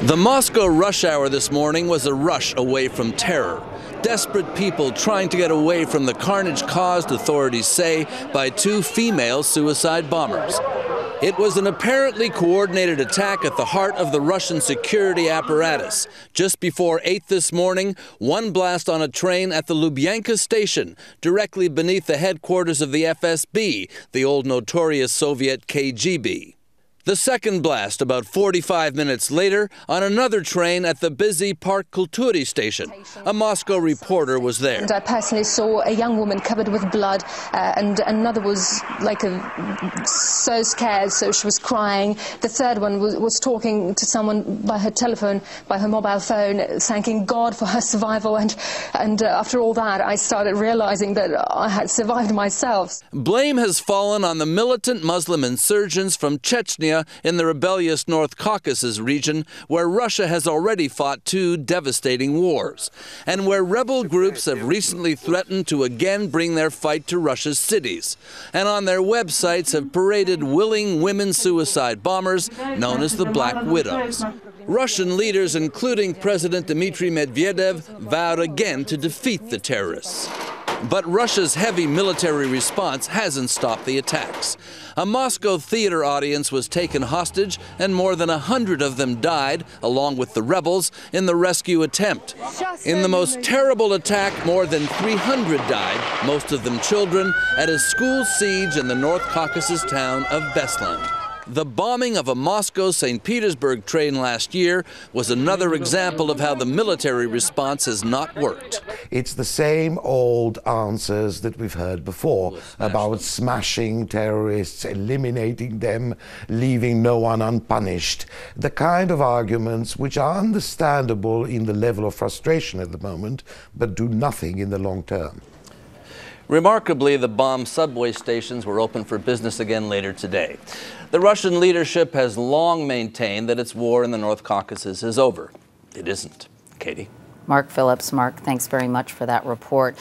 The Moscow rush hour this morning was a rush away from terror. Desperate people trying to get away from the carnage caused, authorities say, by two female suicide bombers. It was an apparently coordinated attack at the heart of the Russian security apparatus. Just before 8 this morning, one blast on a train at the Lubyanka station, directly beneath the headquarters of the FSB, the old notorious Soviet KGB. The second blast, about 45 minutes later, on another train at the busy Park Kulturi station. A Moscow reporter was there. And I personally saw a young woman covered with blood, and another was so scared, so she was crying. The third one was talking to someone by her telephone, by her mobile phone, thanking God for her survival. And after all that, I started realizing that I had survived myself. Blame has fallen on the militant Muslim insurgents from Chechnya in the rebellious North Caucasus region, where Russia has already fought two devastating wars, and where rebel groups have recently threatened to again bring their fight to Russia's cities, and on their websites have paraded willing women suicide bombers known as the Black Widows. Russian leaders, including President Dmitry Medvedev, vowed again to defeat the terrorists. But Russia's heavy military response hasn't stopped the attacks. A Moscow theater audience was taken hostage, and more than 100 of them died, along with the rebels, in the rescue attempt. In the most terrible attack, more than 300 died, most of them children, at a school siege in the North Caucasus town of Beslan. The bombing of a Moscow-St. Petersburg train last year was another example of how the military response has not worked. It's the same old answers that we've heard before about smashing terrorists, eliminating them, leaving no one unpunished. The kind of arguments which are understandable in the level of frustration at the moment, but do nothing in the long term. Remarkably, the bombed subway stations were open for business again later today. The Russian leadership has long maintained that its war in the North Caucasus is over. It isn't. Katie? Mark Phillips. Mark, thanks very much for that report.